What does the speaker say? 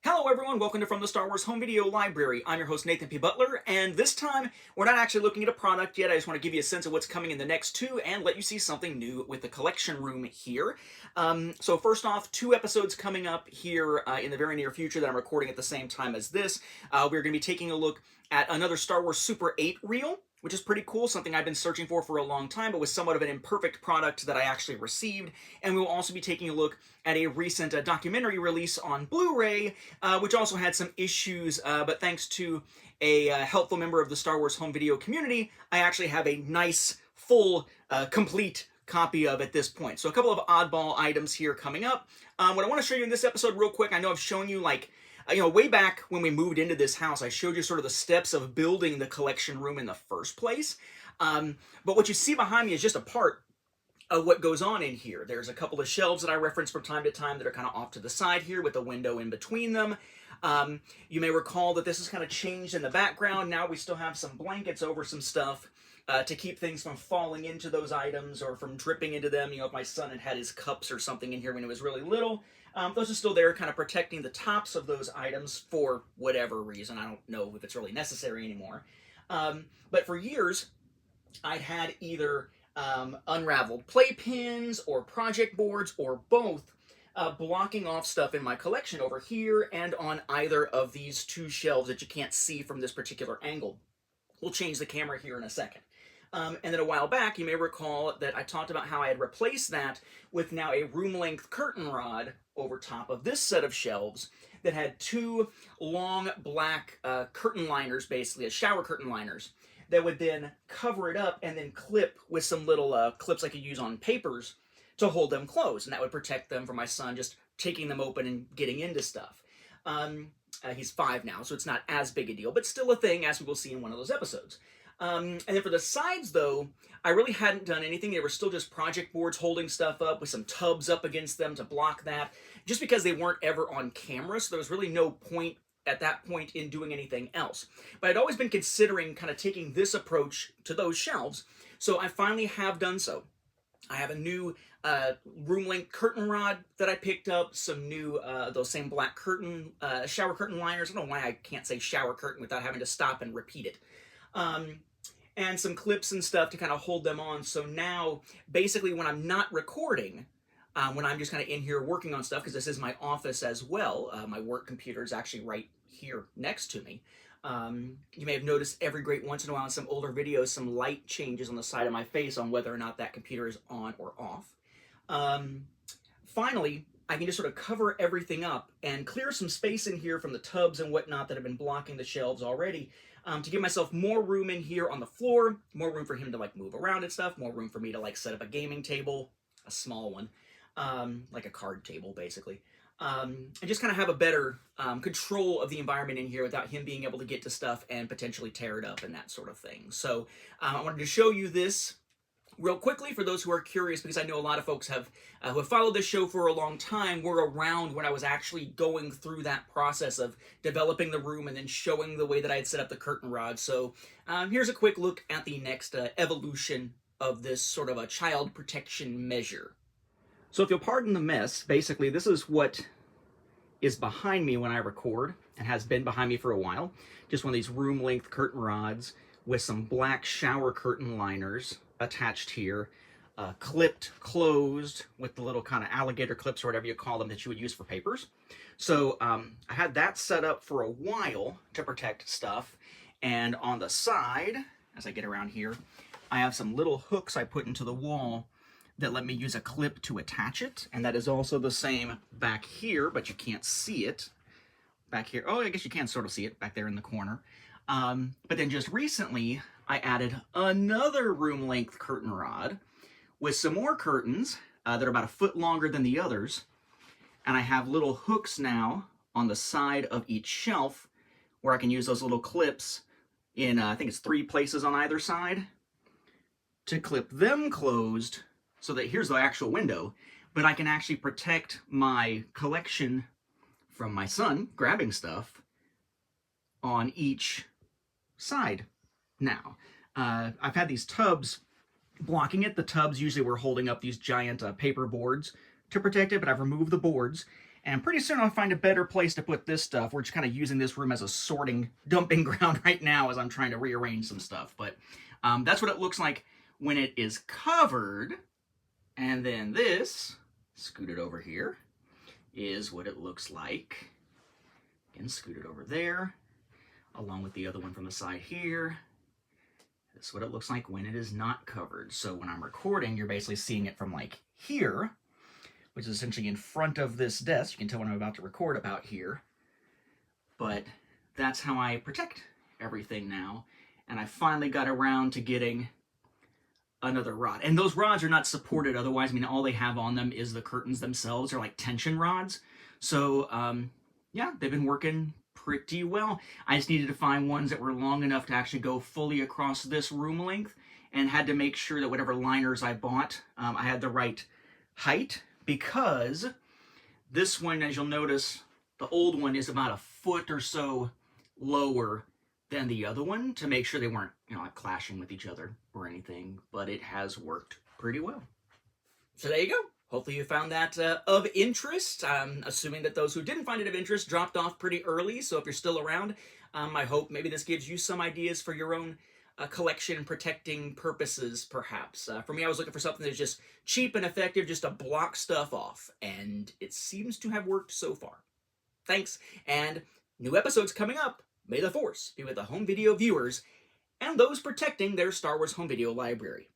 Hello everyone, welcome to From the Star Wars Home Video Library. I'm your host Nathan P. Butler, and this time we're not actually looking at a product yet. I just want to give you a sense of what's coming in the next two and let you see something new with the collection room here. So first off, two episodes coming up here in the very near future that I'm recording at the same time as this. We're going to be taking a look at another Star Wars Super 8 reel, which is pretty cool, something I've been searching for a long time, but was somewhat of an imperfect product that I actually received. And we will also be taking a look at a recent documentary release on Blu-ray, which also had some issues, but thanks to a helpful member of the Star Wars home video community, I actually have a nice, full, complete copy of at this point. So a couple of oddball items here coming up. What I want to show you in this episode real quick, I know I've shown you way back when we moved into this house, I showed you sort of the steps of building the collection room in the first place. But what you see behind me is just a part of what goes on in here. There's a couple of shelves that I reference from time to time that are kind of off to the side here with a window in between them. You may recall that this is kind of changed in the background. Now we still have some blankets over some stuff to keep things from falling into those items or from dripping into them. You know, if my son had had his cups or something in here when he was really little, those are still there, kind of protecting the tops of those items for whatever reason. I don't know if it's really necessary anymore. But for years, I'd had either unraveled playpins or project boards or both blocking off stuff in my collection over here and on either of these two shelves that you can't see from this particular angle. We'll change the camera here in a second. And then a while back, you may recall that I talked about how I had replaced that with now a room-length curtain rod over top of this set of shelves that had two long black curtain liners, basically, as shower curtain liners, that would then cover it up and then clip with some little clips I could use on papers to hold them closed. And that would protect them from my son just taking them open and getting into stuff. He's 5 now, so it's not as big a deal, but still a thing, as we will see in one of those episodes. And then for the sides, though, I really hadn't done anything. They were still just project boards holding stuff up with some tubs up against them to block that, just because they weren't ever on camera, so there was really no point at that point in doing anything else. But I'd always been considering kind of taking this approach to those shelves, so I finally have done so. I have a new room-length curtain rod that I picked up, some new, those same black curtain, shower curtain liners. I don't know why I can't say shower curtain without having to stop and repeat it. And some clips and stuff to kind of hold them on. So now, basically, when I'm not recording, when I'm just kind of in here working on stuff, because this is my office as well, my work computer is actually right here next to me. You may have noticed every great once in a while in some older videos, some light changes on the side of my face on whether or not that computer is on or off. Finally, I can just sort of cover everything up and clear some space in here from the tubs and whatnot that have been blocking the shelves already, to give myself more room in here on the floor, more room for him to like move around and stuff, more room for me to like set up a gaming table, a small one, like a card table basically, and just kind of have a better control of the environment in here without him being able to get to stuff and potentially tear it up and that sort of thing. So I wanted to show you this real quickly for those who are curious, because I know a lot of folks who have followed this show for a long time were around when I was actually going through that process of developing the room and then showing the way that I had set up the curtain rod. So here's a quick look at the next evolution of this sort of a child protection measure. So if you'll pardon the mess, basically this is what is behind me when I record and has been behind me for a while. Just one of these room-length curtain rods with some black shower curtain liners attached here, clipped closed with the little kind of alligator clips or whatever you call them that you would use for papers. So I had that set up for a while to protect stuff, and on the side, as I get around here, I have some little hooks I put into the wall that let me use a clip to attach it, and that is also the same back here, but you can't see it back here. Oh, I guess you can sort of see it back there in the corner. But then just recently, I added another room-length curtain rod with some more curtains that are about a foot longer than the others, and I have little hooks now on the side of each shelf where I can use those little clips in, I think it's 3 places on either side, to clip them closed so that here's the actual window, but I can actually protect my collection from my son grabbing stuff on each side now. I've had these tubs blocking it. The tubs usually were holding up these giant paper boards to protect it, but I've removed the boards, And pretty soon I'll find a better place to put this stuff. We're just kind of using this room as a sorting, dumping ground right now as I'm trying to rearrange some stuff. But that's what it looks like when it is covered. And then this, scooted over here, is what it looks like. Again, scooted over there, along with the other one from the side here. This is what it looks like when it is not covered. So when I'm recording, you're basically seeing it from like here, which is essentially in front of this desk. You can tell when I'm about to record about here. But that's how I protect everything now. And I finally got around to getting another rod. And those rods are not supported otherwise. I mean, all they have on them is the curtains themselves. They're like tension rods. So, yeah, they've been working pretty well. I just needed to find ones that were long enough to actually go fully across this room length, and had to make sure that whatever liners I bought, I had the right height, because this one, as you'll notice, the old one is about a foot or so lower than the other one, to make sure they weren't, like clashing with each other or anything, but it has worked pretty well. So there you go. Hopefully you found that of interest. I'm assuming that those who didn't find it of interest dropped off pretty early, so if you're still around, I hope maybe this gives you some ideas for your own collection and protecting purposes, perhaps. For me, I was looking for something that's just cheap and effective, just to block stuff off, and it seems to have worked so far. Thanks, and new episodes coming up. May the Force be with the home video viewers and those protecting their Star Wars home video library.